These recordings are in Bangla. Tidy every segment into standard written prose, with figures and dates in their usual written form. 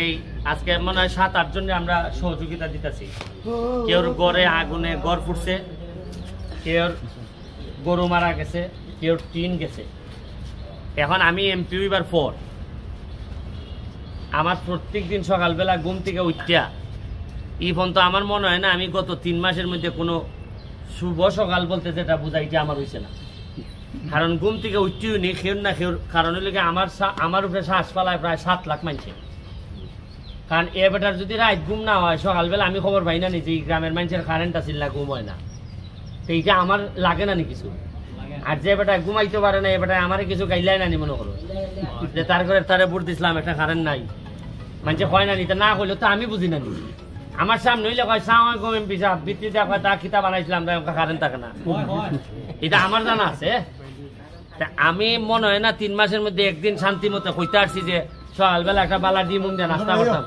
এই আজকে মনে হয় 7-8 জনে আমরা সহযোগিতা দিতেছি। কেউর গড়ে আগুনে গড় ফুটছে, কেউর গরু মারা গেছে, কেউর টিন গেছে। এখন আমি এমপি হইবার পর আমার প্রত্যেক দিন সকালবেলা ঘুম থেকে উঠিয়া ইভন তো আমার মনে হয় না আমি গত 3 মাসের মধ্যে কোনো শুভ সকাল বলতে যেটা বুঝাইতে আমার হয়েছে না। কারণ ঘুম থেকে উঠিও নি খেউর না খেউর, কারণ হইলে আমার উপরে শ্বাস পালায় প্রায় 7 লাখ মানছে। কারণ এ বেটার যদি রাত ঘুম না হয় সকালবেলা আমি খবর পাই না নি যে গ্রামের মানুষের কারেন্ট আসিল না, ঘুম হয় না, তো এইটা আমার লাগে না নি কিছু। আর যে বেটা ঘুমাইতে পারে না এ বেটা আমার কিছু গাইলাই না নি মনে করো যে তার ঘরে তারে বুট দিছিলাম একটা কারেন্ট নাই, মানুষে কয় না নি, তা না কইলো তো আমি বুঝি না নি। আমার সামনে হইলে কয় সালামালাইকুম এমপি সাহেব, ভিত্তিতে কয় তা কিতাব বানাইছিলাম কারেন্ট থাকে না, এটা আমার জানা আছে। আমি মনে হয় না 3 মাসের মধ্যে একদিন শান্তি মতো কইতে আসছি যে সকালবেলা একটা বালা ডিম দিয়ে নাস্তা করতাম,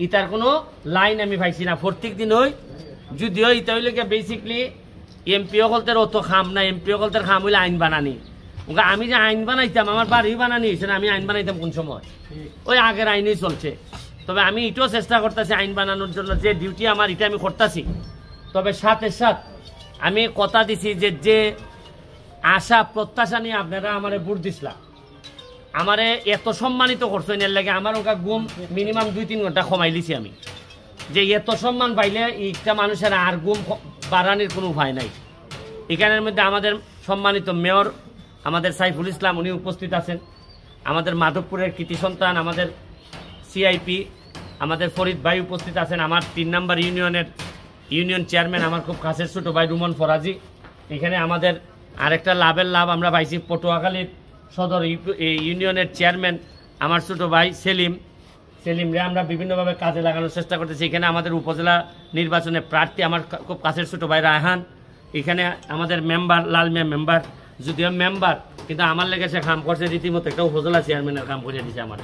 ইটার কোনো লাইন আমি পাইছি না। প্রত্যেক দিন ওই যদিও ইটা হইলে বেসিকলি এমপিও কলতের অত খাম না, এমপিও কলতের খাম হইলে আইন বানানি। আমি যে আইন বানাইতাম আমার বাড়ি বানানি হয়েছে না, আমি আইন বানাইতাম কোন সময় ওই আগের আইনই চলছে। তবে আমি এটাও চেষ্টা করতেছি আইন বানানোর জন্য, যে ডিউটি আমার এটা আমি করতেছি। তবে সাথে সাথে আমি কথা দিছি যে যে আশা প্রত্যাশা নিয়ে আপনারা আমারে ভোট দিছিলাম, আমারে এত সম্মানিত করছেন, এর লাগে আমার ওটা ঘুম মিনিমাম 2-3 ঘন্টা কমাই লিছি আমি, যে এত সম্মান পাইলে একটা মানুষের আর ঘুম বাড়ানোর কোনো উপায় নাই। এখানের মধ্যে আমাদের সম্মানিত মেয়র আমাদের সাইফুল ইসলাম উনি উপস্থিত আছেন, আমাদের মাধবপুরের কৃতি সন্তান আমাদের সিআইপি আমাদের ফরিদ ভাই উপস্থিত আছেন, আমার 3 নম্বর ইউনিয়ন চেয়ারম্যান আমার খুব কাছের ছোট ভাই রুমন ফরাজি। এখানে আমাদের আরেকটা লাভের লাভ আমরা পাইছি, পটুয়াখালীর সদর ইউনিয়নের চেয়ারম্যান আমার ছোট ভাই সেলিমরে আমরা বিভিন্নভাবে কাজে লাগানোর চেষ্টা করতেছি। এখানে আমাদের উপজেলা নির্বাচনে প্রার্থী আমার খুব কাছের ছোট ভাই রায়হান, এখানে আমাদের মেম্বার লাল মিয়া মেম্বার, যদিও মেম্বার কিন্তু আমার লেগেছে কাম করছে রীতিমতো একটা উপজেলা চেয়ারম্যানের কাম করে দিয়েছে আমার,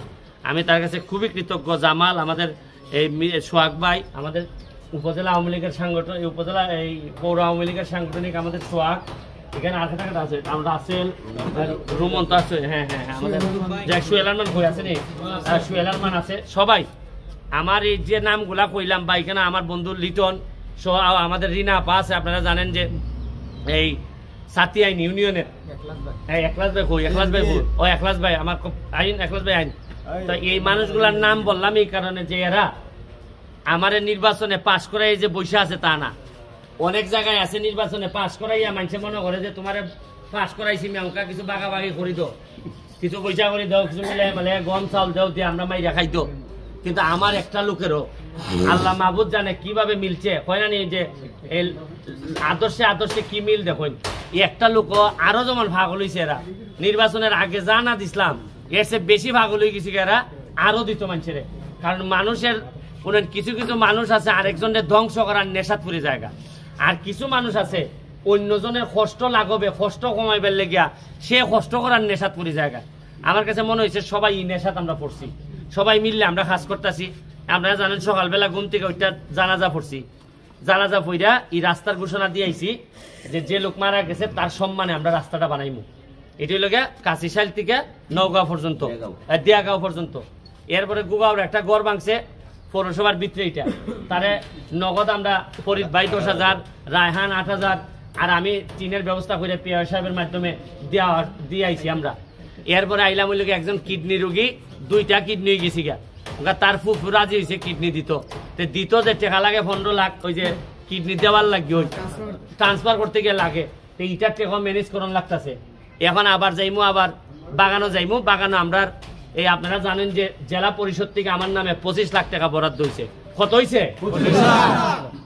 আমি তার কাছে খুবই কৃতজ্ঞ। জামাল আমাদের এই সোহাগ ভাই আমাদের উপজেলা আওয়ামী লীগের সাংগঠনিক উপজেলা এই পৌর আওয়ামী লীগের সাংগঠনিক আমাদের সোহাগ, এখানে আর একটা আছে রাসেল রুমন্ত আছে, হ্যাঁ হ্যাঁ আমাদের সুয়েল আরমান বই আছে নি, সুয়েল আরমান আছে, সবাই আমার এই যে নামগুলা কইলাম বা এখানে আমার বন্ধু লিটন সহ আমাদের রিনা আপা আছে। আপনারা জানেন যে এই সাথী আইন ইউনিয়নের একলাস ভাই কই একলাস ভাই ও একলাস ভাই আমার আইন একলাস ভাই আইন, তো এই মানুষগুলার নাম বললাম এই কারণে যে এরা আমার নির্বাচনে পাশ করাই যে বসে আছে তা না, অনেক জায়গায় আছে নির্বাচনে পাশ করাইয়া মানুষে মনে করে যে তোমার পাশ করাইছি মেমকা কিছু বাগাবাগি করি দো, কিছু পয়সা করে দাও, কিছু মিলে মানে গম চাউল দাও দিয়ে আমরা মাইরা খাইতো। কিন্তু আমার একটা লোকেরও আল্লাহ মাহবুদ জানে কিভাবে মিলছে, হয় না যে আদর্শে কি মিল দেখুন, একটা লোক আরো যেমন ভাগ হইছে এরা নির্বাচনের আগে যা না দিছিলাম এর চেয়ে বেশি ভাগ হয়ে গেছে এরা আরো দিত মানুষের। কারণ মানুষের কিছু কিছু মানুষ আছে আরেকজনের ধ্বংস করার নেশাত পুরি জায়গা, আর কিছু মানুষ আছে অন্যজনের কষ্ট লাগবে কষ্ট কমাইবার লেগিয়া সে কষ্ট করার নেশাত পুরি জায়গা। আমার কাছে মনে হয়েছে সবাই এই নেশাত আমরা পড়ছি, সবাই মিললে আমরা কাজ করতেছি। আপনারা জানেন সকালবেলা ঘুম থেকে ওইটা জানাজা পড়ছি, জানাজা পইরা এই রাস্তার ঘোষণা দিয়ে আইছি যে লোক মারা গেছে তার সম্মানে আমরা রাস্তাটা বানাইমু। এটি হলো কাশিশাল থেকে নওগাঁও পর্যন্ত দিয়াগাঁও পর্যন্ত। এরপরে গুগাওর একটা গড় ভাঙছে পৌরসভার ভিতরে, এটা তারে নগদ আমরা ফরিদ ভাই 10,000, রায়হান 8,000 আর আমি টিনের ব্যবস্থা করে পিয়া সাহেবের মাধ্যমে দিয়ে আইছি আমরা। এরপরে আইলাম হইল একজন কিডনি রোগী, 2টা কিডনি হয়ে গেছি গা, তার ফুফু রাজি হয়েছে কিডনি দিত যে টাকা লাগে 15 লাখ, ওই যে কিডনি দেওয়ার লাগে ওই ট্রান্সফার করতে গিয়ে লাগে, তো এইটার টাকা ম্যানেজ করার লাগতেছে। এখন আবার যাইমু, আবার বাগানও যাইমু, বাগানও আমরা এই আপনারা জানেন যে জেলা পরিষদ থেকে আমার নামে 25 লাখ টাকা বরাদ্দ হয়েছে। কত হয়েছে?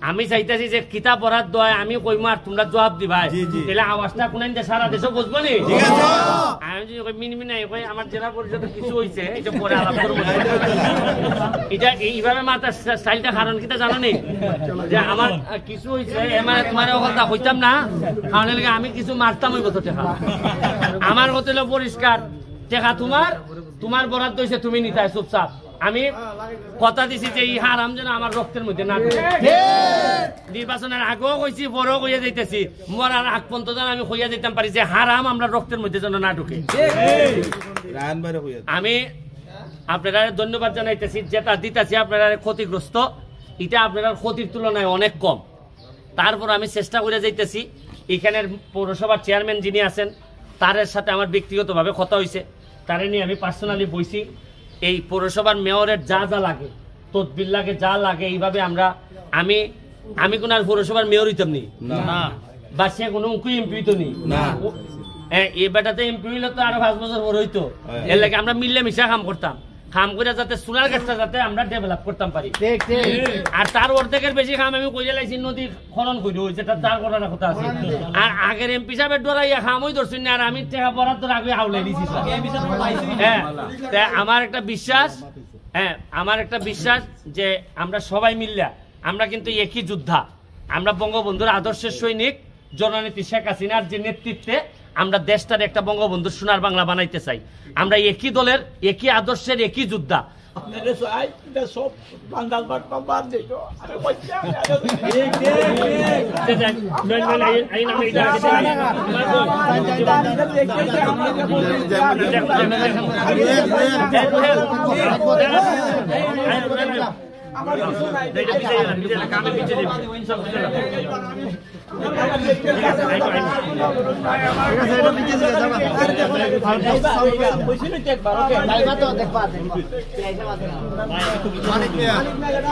আমি চাইতেছি যে কিতাব বরাদ্দ হয় আমি কইমু আর তোমরা জবাব দিবা, তাহলে আওয়াজটা কোন সারা দেশে বুঝবো নি। আমি যদি মিনমিনাই কই আমার জেলা পরিষদে কিছু হয়েছে এটা পরে আলাপ করবো। এটা এইভাবে মাথার স্টাইলটা কারণ কিটা জানো নি যে আমার কিছু হয়েছে মানে তোমার কথা হইতাম না, কারণ আমি কিছু মারতাম ওই কথা টাকা। আমার কথা হলো পরিষ্কার, টাকা তোমার বরাদ্দ হয়েছে তুমি নিতে চুপচাপ। আমি কথা দিছি যে এই হারাম যেন আমার রক্তের মধ্যে না ঢুকে। নির্বাচনের আগেও কইছি পরেও কইয়া যাইতেছি, মরার আগ পর্যন্ত যেন আমি কইয়া দিতাম পারি যে হারাম আমরা রক্তের মধ্যে যেন না ঢুকে। আমি আপনারা ধন্যবাদ জানাইতেছি, যেটা দিতেছি আপনারা ক্ষতিগ্রস্ত, এটা আপনার ক্ষতির তুলনায় অনেক কম। তারপর আমি চেষ্টা করে যাইতেছি, এখানের পৌরসভার চেয়ারম্যান যিনি আছেন তার সাথে আমার ব্যক্তিগতভাবে কথা হয়েছে, তারে নিয়ে আমি পার্সোনালি বইছি। এই পৌরসভার মেয়রের যা যা লাগে, তদবির লাগে, যা লাগে, এইভাবে আমি কোন আর পৌরসভার মেয়র হইতাম নি না, বা সে কোনো এমপি হইতো নি না। এই বেটাতে এমপি হইলে তো আরো 5 বছর পর হইতো। এর লাগে আমরা মিললে মিশা কাম করতাম, কাম করে যাতে সোনার গাছটা যাতে আমরা ডেভেলপ করতাম পারি। আর তার অর্ধেকের বেশি কাম আমি কইলে লাইছি নদী খনন করি, যেটা তার করার কথা আছে। আর আগের এমপি সাহেবের ডরাইয়া খামই ধরছেন না, আর আমি টাকা বরাদ্দর আগে আউলাই দিছি। হ্যাঁ, আমার একটা বিশ্বাস যে আমরা সবাই মিললে আমরা কিন্তু একই যোদ্ধা, আমরা বঙ্গবন্ধুর আদর্শের সৈনিক। জননেত্রী শেখ হাসিনার যে নেতৃত্বে আমরা দেশটার একটা বঙ্গবন্ধুর সোনার বাংলা বানাইতে চাই। আমরা একই দলের, একই আদর্শের, একই যোদ্ধা।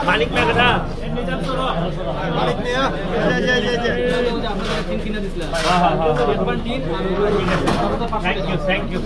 মানিক মেঘা থ্যাংক ইউ।